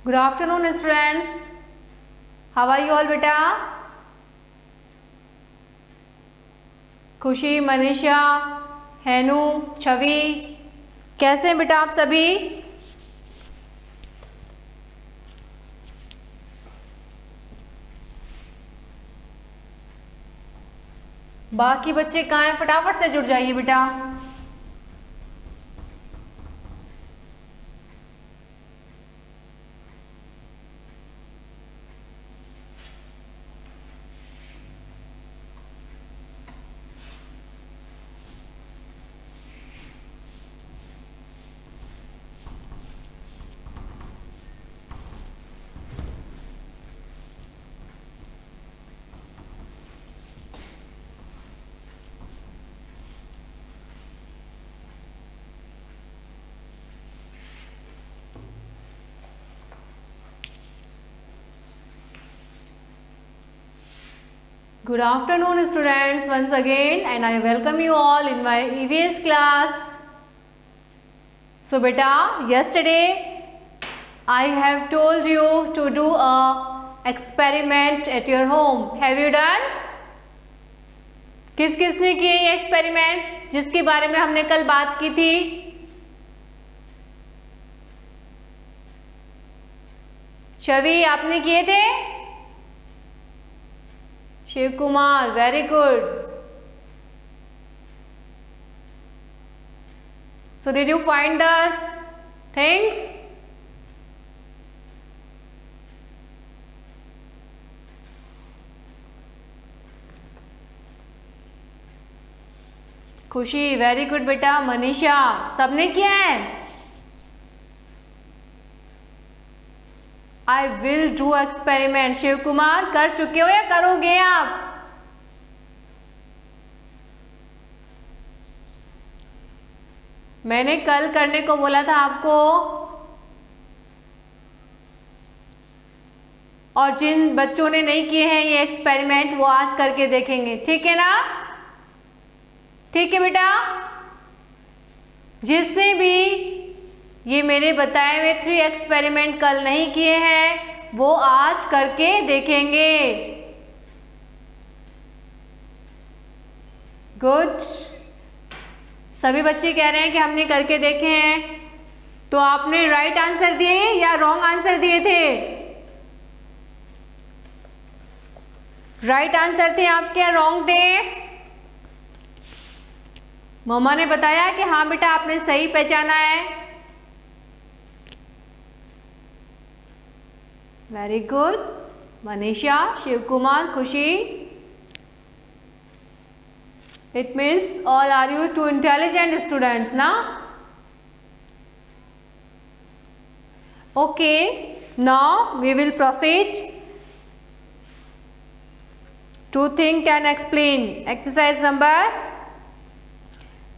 Good afternoon, students. How are you all, बेटा? खुशी, मनीषा, हैनू, छवि, कैसे हैं बेटा आप सभी? बाकी बच्चे कहाँ हैं? फटाफट से जुड़ जाइए बेटा। Good afternoon, students, once again, and I welcome you all in my EVS class. So beta, yesterday I have told you to do a experiment at your home. Have you done? किस किसने किए ये experiment जिसके बारे में हमने कल बात की थी? छवि, आपने किए थे? Shiv Kumar, very good. So did you find the things? Khushi, very good बेटा. मनीषा, सबने किया है? I will do experiment. Shiv Kumar, कर चुके हो या करोगे आप? मैंने कल करने को बोला था आपको, और जिन बच्चों ने नहीं किए हैं ये एक्सपेरिमेंट वो आज करके देखेंगे. ठीक है ना? ठीक है बेटा. जिसने भी ये मेरे बताए हुए 3 एक्सपेरिमेंट कल नहीं किए हैं वो आज करके देखेंगे. गुड. सभी बच्चे कह रहे हैं कि हमने करके देखे हैं. तो आपने राइट आंसर दिए या रॉन्ग आंसर दिए थे? राइट आंसर थे आपके या रॉन्ग थे? मम्मा ने बताया कि हाँ बेटा आपने सही पहचाना है. Very good. Manisha, Shiv Kumar, Khushi. It means all are you two intelligent students, na? Okay, now we will proceed to think and explain. Exercise number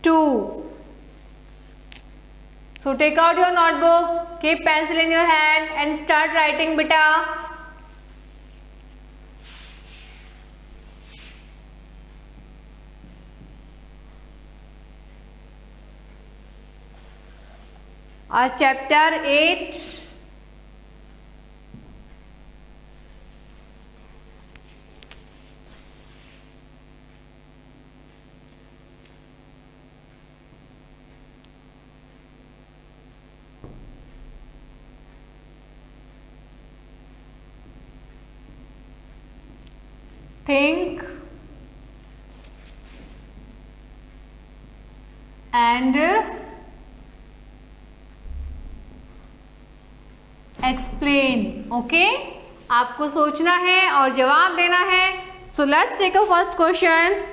2. So take out your notebook, keep pencil in your hand and start writing, beta. Our chapter 8. Think and explain. Okay? आपको सोचना है और जवाब देना है. So let's take a first question.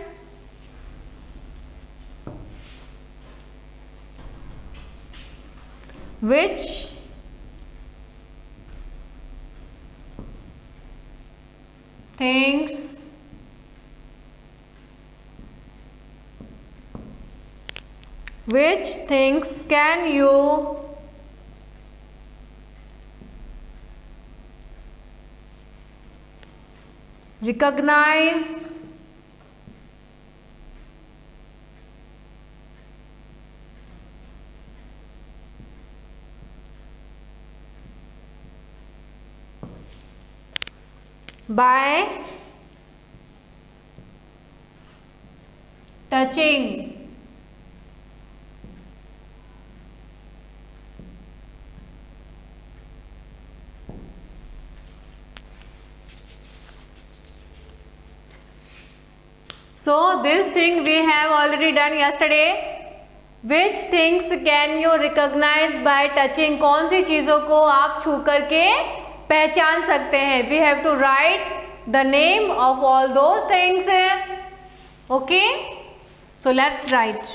Which things can you recognize by touching. So this thing we have already done yesterday. Which things can you recognize by touching? कौन सी चीज़ों को आप छू करके पहचान सकते हैं? We have to write the name of all those things. Okay? So let's write.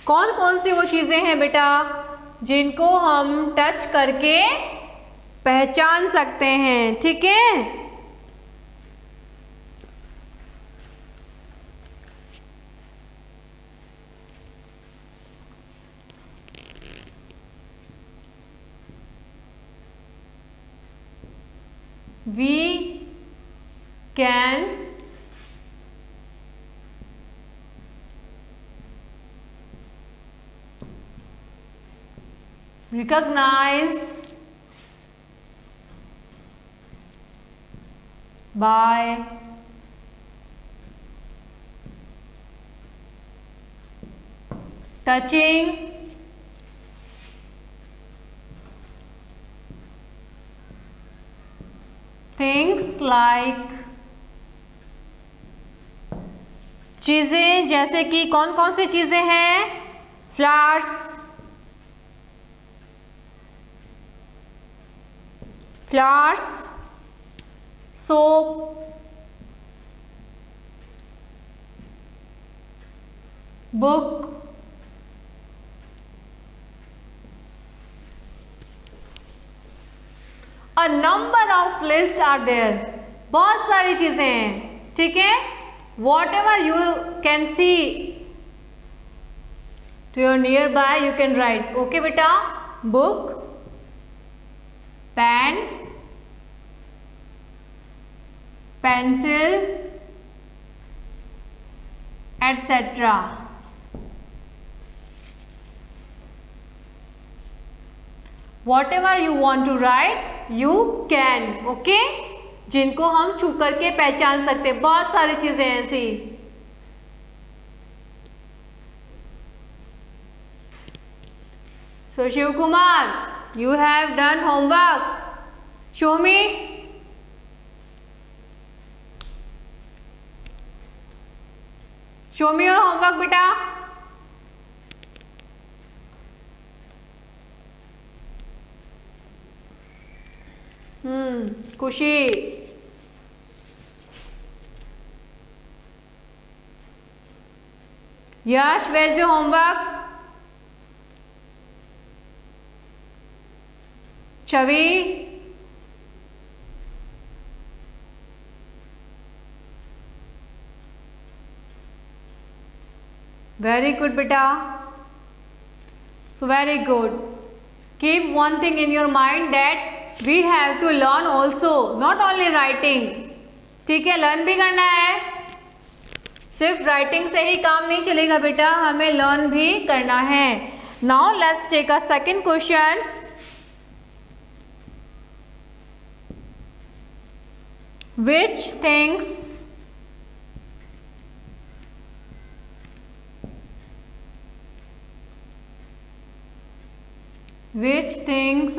कौन कौन सी वो चीज़ें हैं बेटा जिनको हम टच करके पहचान सकते हैं? ठीक है? We can recognize by touching things like चीज़ें, जैसे कि कौन कौन सी चीज़ें हैं? Flowers, soap, book, A number of lists are there. बहुत सारी चीजें हैं. ठीक है? Whatever you can see to your nearby, you can write. Okay बेटा? Book, pen, pencil, etc. Whatever you want to write, you can. Okay? जिनको हम छू करके पहचान सकते हैं. बहुत सारी चीजें ऐसी. So Shiv Kumar, you have done homework. Show me. Show me your homework, beta. खुशी. Yash, where's your homework? Chavi. Very good beta. So very good. Keep one thing in your mind that we have to learn also, not only writing. ठीक है? Learn भी करना है. सिर्फ writing से ही काम नहीं चलेगा बेटा, हमें लर्न भी करना है. Now let's take a second question. Which things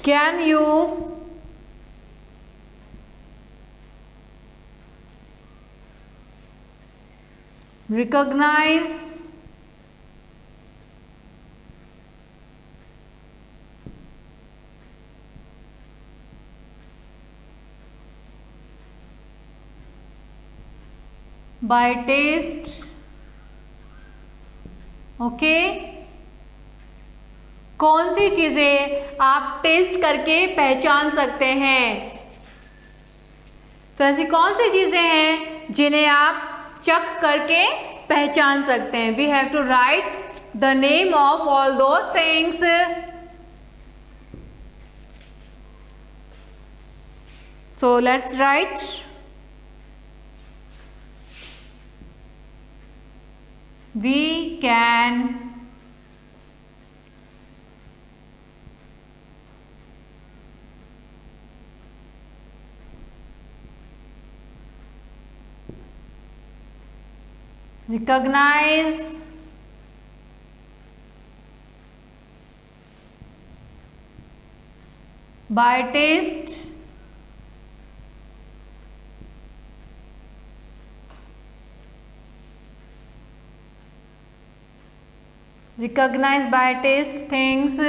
can you recognize by taste? Okay? कौन सी चीजें आप टेस्ट करके पहचान सकते हैं? तो ऐसी कौन सी चीजें हैं जिन्हें आप चख करके पहचान सकते हैं? We have to write the name of all those things. So let's write. We can recognize by taste, recognize by taste things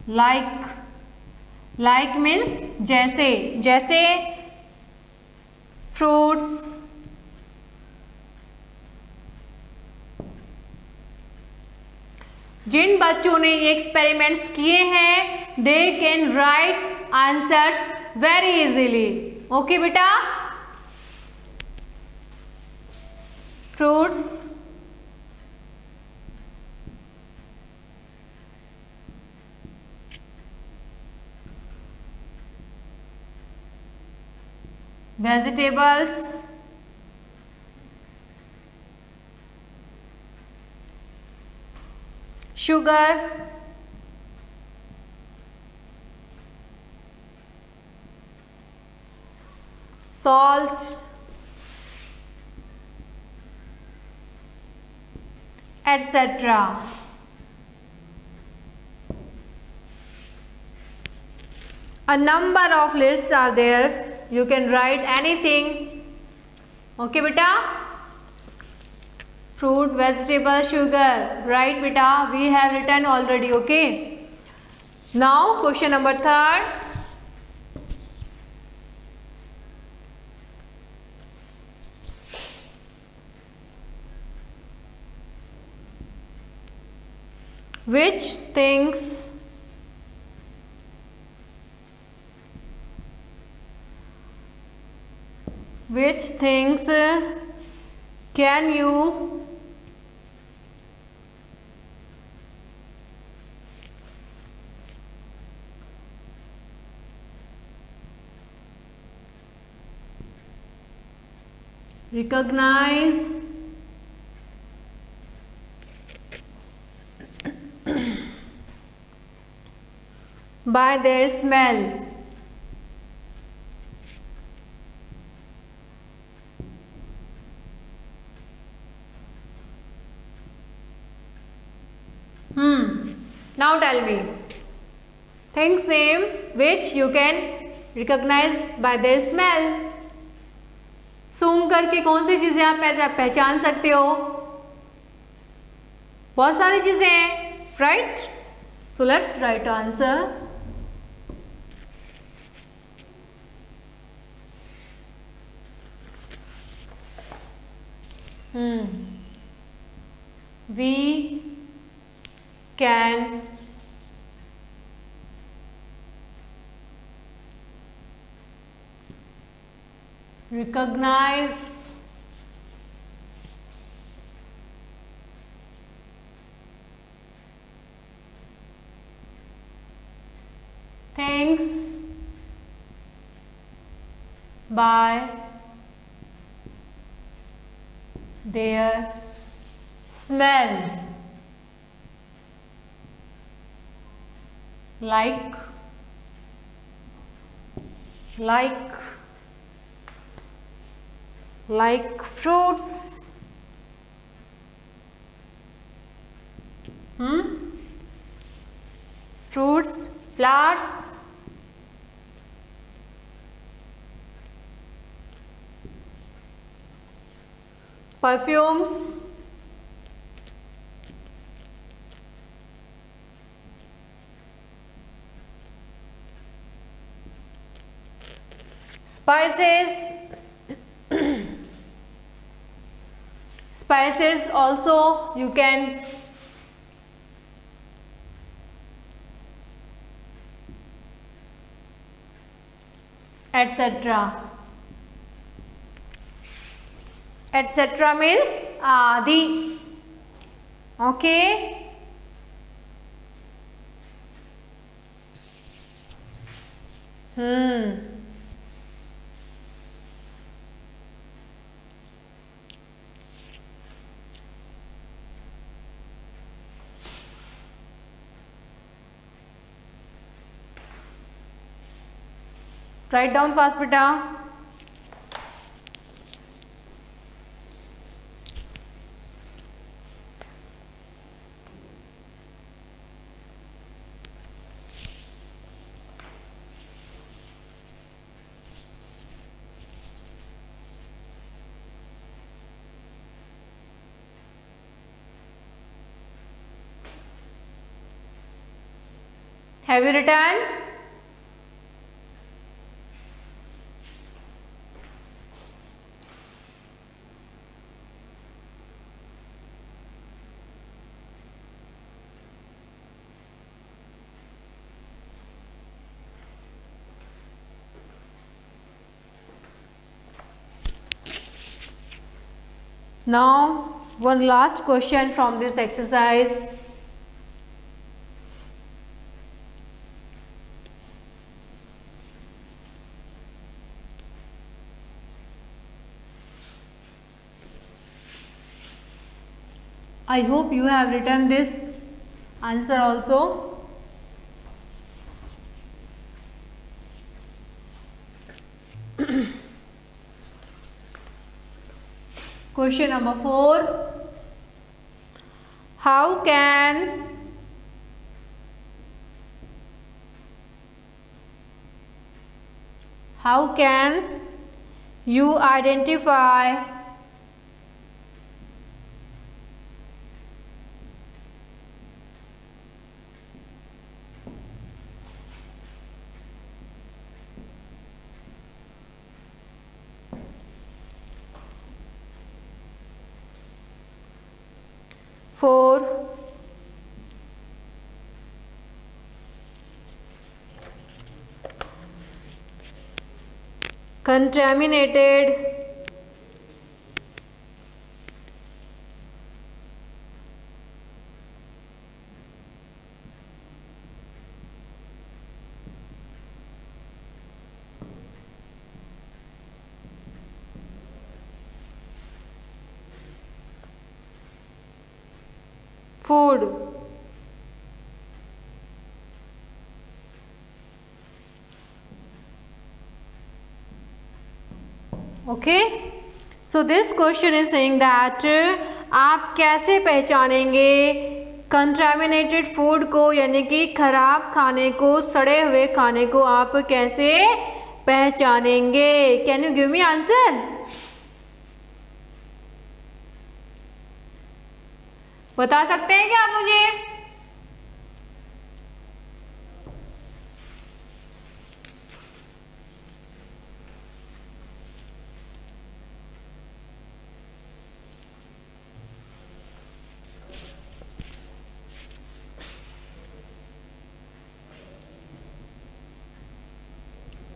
like means जैसे, जैसे फ्रूट्स, जिन बच्चों ने ये एक्सपेरिमेंट्स किए हैं they can write answers very easily. Okay बेटा, fruits, vegetables, sugar, salt, etc. A number of lists are there. You can write anything. Okay beta, fruit, vegetable, sugar. Right beta, we have written already. Okay, now question number 3. Which things can you recognize by their smell? Now tell me things name which you can recognize by their smell. सूंघ करके कौन सी चीजें आप पहचान सकते हो? बहुत सारी चीजें हैं, right? So let's right answer. We can recognize things by their smell. Like fruits, fruits, flowers, perfumes, spices. Spices also you can etc. etc. means adi. Okay. Write down fast beta. Have you return? Now one last question from this exercise. I hope you have written this answer also. Question number 4. How can you identify for contaminated food? Okay, so this question is saying that आप कैसे पहचानेंगे contaminated food को, यानी कि खराब खाने को, सड़े हुए खाने को आप कैसे पहचानेंगे? Can you give me answer? बता सकते हैं क्या आप मुझे?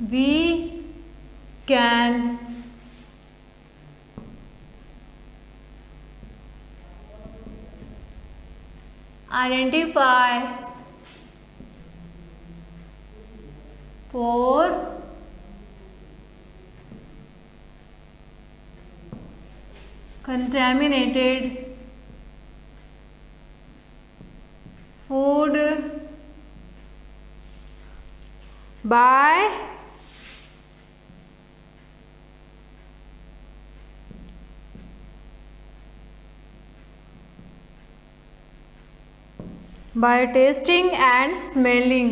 We can identify for contaminated food by tasting and smelling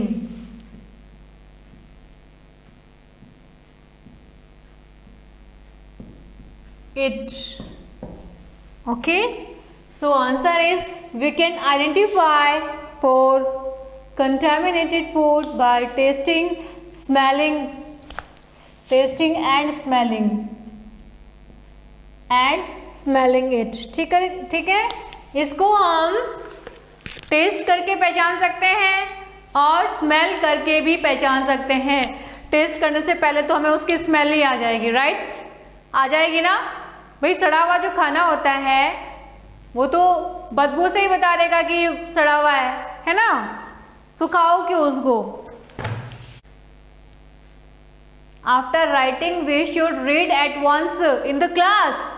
it. Okay, so answer is we can identify for contaminated food by tasting and smelling it. ठीक है, इसको हम टेस्ट करके पहचान सकते हैं और स्मेल करके भी पहचान सकते हैं। टेस्ट करने से पहले तो हमें उसकी स्मेल ही आ जाएगी, राइट? आ जाएगी ना भाई। सड़ा हुआ जो खाना होता है वो तो बदबू से ही बता देगा कि सड़ा हुआ है ना? सुखाओ क्यों उसको? After writing we should read at once in the class.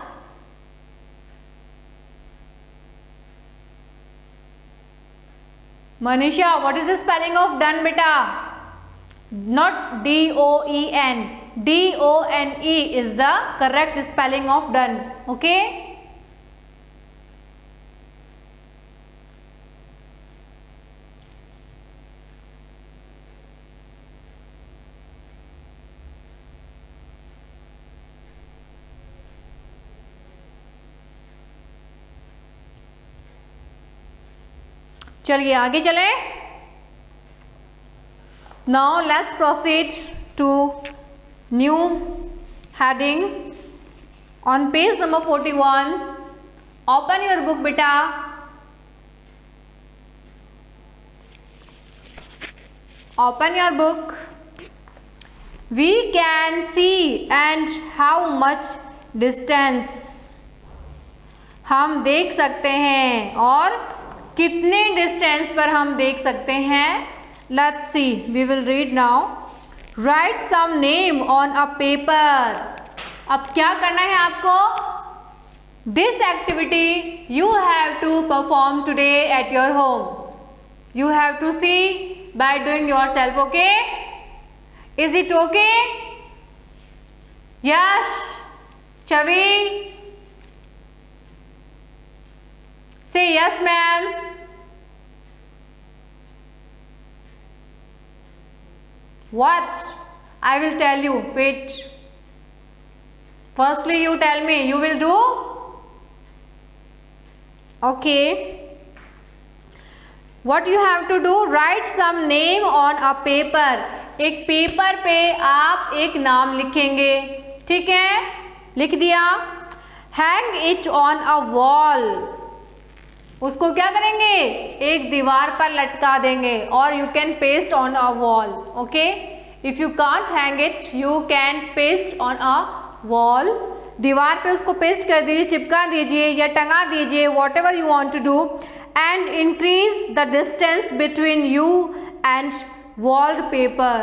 Manisha, what is the spelling of done, beta? Not D-O-E-N. D-O-N-E is the correct spelling of done. Okay? चलिए आगे चलें। Now let's proceed to new heading on page number 41. Open your book beta. Open your book. We can see and how much distance. हम देख सकते हैं और कितने distance पर हम देख सकते हैं. Let's see. We will read now. Write some name on a paper. अब क्या करना है आपको? This activity you have to perform today at your home. You have to see by doing yourself. Okay? Is it okay? Yash, Chavi, say yes ma'am. What? I will tell you. Wait. Firstly you tell me. You will do? Okay. What you have to do? Write some name on a paper. एक paper पे आप एक नाम लिखेंगे. ठीक है, लिख दिया. Hang it on a wall. उसको क्या करेंगे? एक दीवार पर लटका देंगे. और you can paste on a wall. Okay, if you can't hang it you can paste on a wall. दीवार पे उसको पेस्ट कर दीजिए, चिपका दीजिए या टंगा दीजिए, whatever you want to do. And increase the distance between you and walled paper.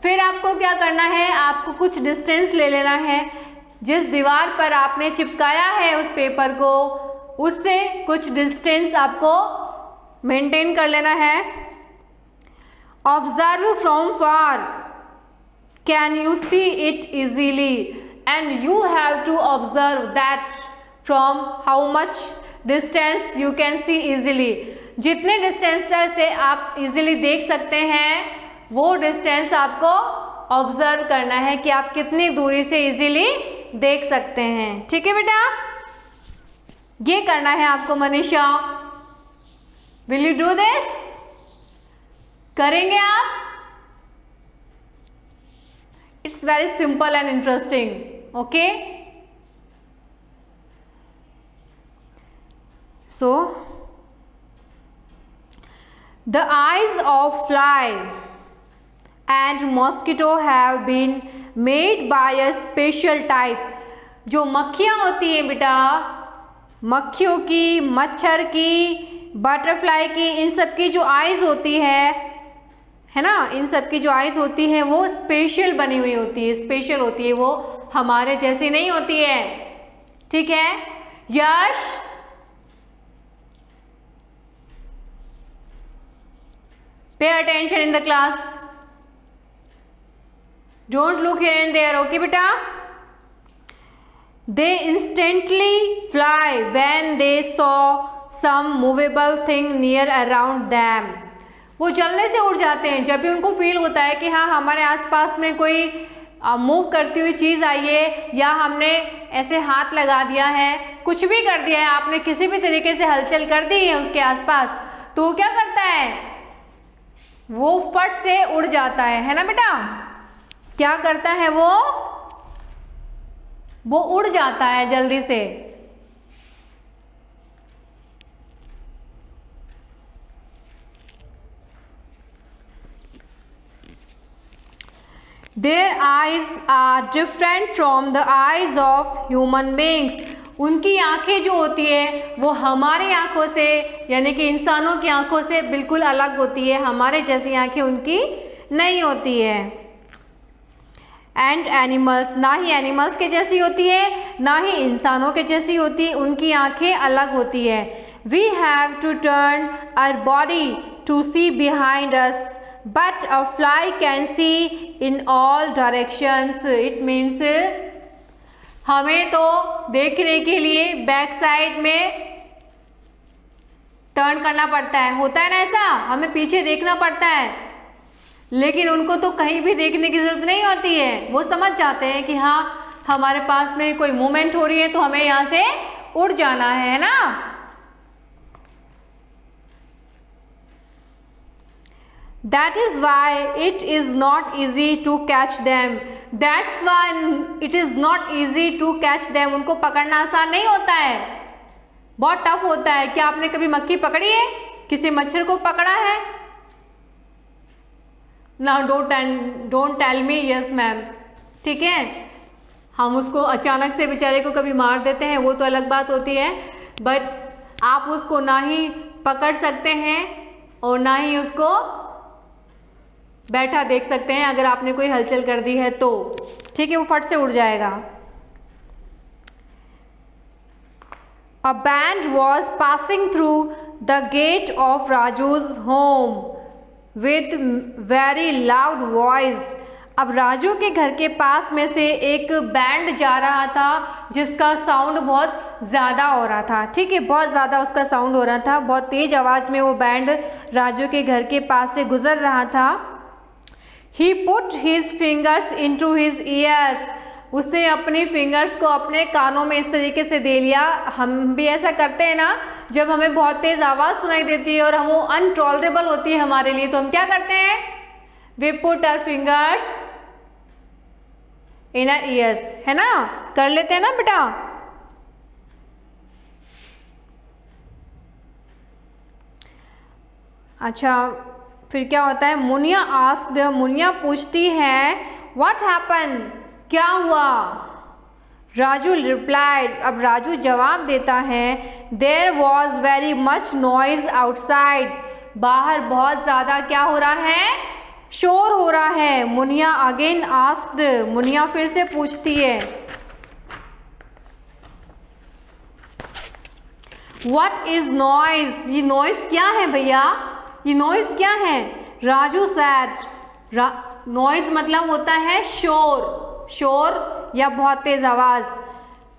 फिर आपको क्या करना है? आपको कुछ डिस्टेंस ले लेना है. जिस दीवार पर आपने चिपकाया है उस पेपर को, उससे कुछ डिस्टेंस आपको मेंटेन कर लेना है. Observe from far. Can you see it easily? And you have to observe that from how much distance you can see easily. जितने डिस्टेंस से आप इजीली देख सकते हैं वो डिस्टेंस आपको ऑब्जर्व करना है कि आप कितनी दूरी से इजीली देख सकते हैं. ठीक है बेटा, ये करना है आपको. Manisha, will you do this? करेंगे आप? It's very simple and interesting. Okay, so the eyes of fly and mosquito have been made by a special type. जो मक्खियाँ होती हैं बेटा, मक्खियों की, मच्छर की, बटरफ्लाई की, इन सब की जो आइज़ होती है ना, इन सब की जो आइज़ होती है वो स्पेशल बनी हुई होती है, स्पेशल होती है, वो हमारे जैसी नहीं होती है. ठीक है यश? Pay attention in the class. Don't look here and there. Okay, beta? They instantly fly when they saw some movable thing near around them. वो जल्दी से उड़ जाते हैं जब भी उनको फील होता है कि हाँ हमारे आसपास में कोई मूव करती हुई चीज़ आई है, या हमने ऐसे हाथ लगा दिया है, कुछ भी कर दिया है, आपने किसी भी तरीके से हलचल कर दी है उसके आसपास, तो वो क्या करता है? वो फट से उड़ जाता है ना बेटा? क्या करता है वो उड़ जाता है जल्दी से. Their eyes are different from the eyes of human beings. उनकी आंखें जो होती है वो हमारी आंखों से, यानी कि इंसानों की आंखों से बिल्कुल अलग होती है. हमारे जैसी आंखें उनकी नहीं होती है. एंड एनिमल्स, ना ही एनिमल्स के जैसी होती है ना ही इंसानों के जैसी होती है, उनकी आंखें अलग होती है. We have to turn our body to see behind us, but a fly can see in all directions. It means हमें तो देखने के लिए बैक साइड में टर्न करना पड़ता है, होता है ना ऐसा, हमें पीछे देखना पड़ता है, लेकिन उनको तो कहीं भी देखने की ज़रूरत नहीं होती है. वो समझ जाते हैं कि हाँ हमारे पास में कोई मूवमेंट हो रही है तो हमें यहाँ से उड़ जाना है ना. That is why it is not easy to catch them. That's why it is not easy to catch them. उनको पकड़ना आसान नहीं होता है, बहुत टफ होता है. क्या आपने कभी मक्खी पकड़ी है? किसी मच्छर को पकड़ा है? Now don't tell me yes ma'am. ठीक है, हम उसको अचानक से बेचारे को कभी मार देते हैं, वो तो अलग बात होती है, बट आप उसको ना ही पकड़ सकते हैं और ना ही उसको बैठा देख सकते हैं. अगर आपने कोई हलचल कर दी है तो ठीक है, वो फट से उड़ जाएगा. A band was passing through the gate of Raju's home with very loud voice. अब राजू के घर के पास में से एक बैंड जा रहा था जिसका साउंड बहुत ज़्यादा हो रहा था. ठीक है, बहुत ज़्यादा उसका साउंड हो रहा था, बहुत तेज़ आवाज़ में वो बैंड राजू के घर के पास से गुजर रहा था. He put his fingers into his ears. उसने अपनी फिंगर्स को अपने कानों में इस तरीके से दे लिया. हम भी ऐसा करते हैं ना, जब हमें बहुत तेज़ आवाज़ सुनाई देती है और हम वो अनटॉलरेबल होती है हमारे लिए, तो हम क्या करते हैं? We put our fingers in our ears, है ना, कर लेते हैं ना बेटा. अच्छा, फिर क्या होता है? मुनिया आस्क्ड, मुनिया पूछती है व्हाट हैपन, क्या हुआ? राजू रिप्लाइड, अब राजू जवाब देता है there was very much noise outside. बाहर बहुत ज़्यादा क्या हो रहा है? शोर हो रहा है. मुनिया अगेन आस्क्ड, मुनिया फिर से पूछती है व्हाट इज नॉइज, ये नॉइज क्या है भैया, ये नॉइज क्या है? राजू सैड, नॉइज मतलब होता है शोर, शोर या बहुत तेज आवाज़.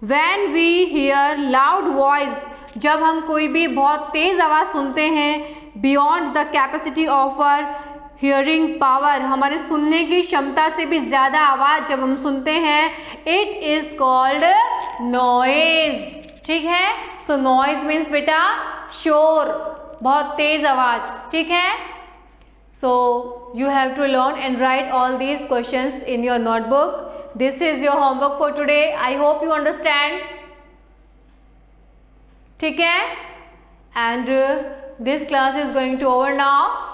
When we hear loud voice, जब हम कोई भी बहुत तेज आवाज़ सुनते हैं, beyond the capacity of our hearing power, हमारे सुनने की क्षमता से भी ज़्यादा आवाज़ जब हम सुनते हैं, इट इज़ कॉल्ड नॉइज. ठीक है, सो नॉइज मीन्स बेटा शोर, बहुत तेज आवाज़. ठीक है, so you have to learn and write all these questions in your notebook. This is your homework for today. I hope you understand. ठीक है, and this class is going to over now.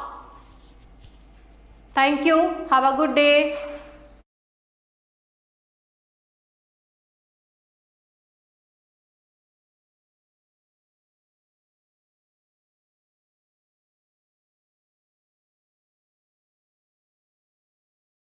Thank you. Have a good day.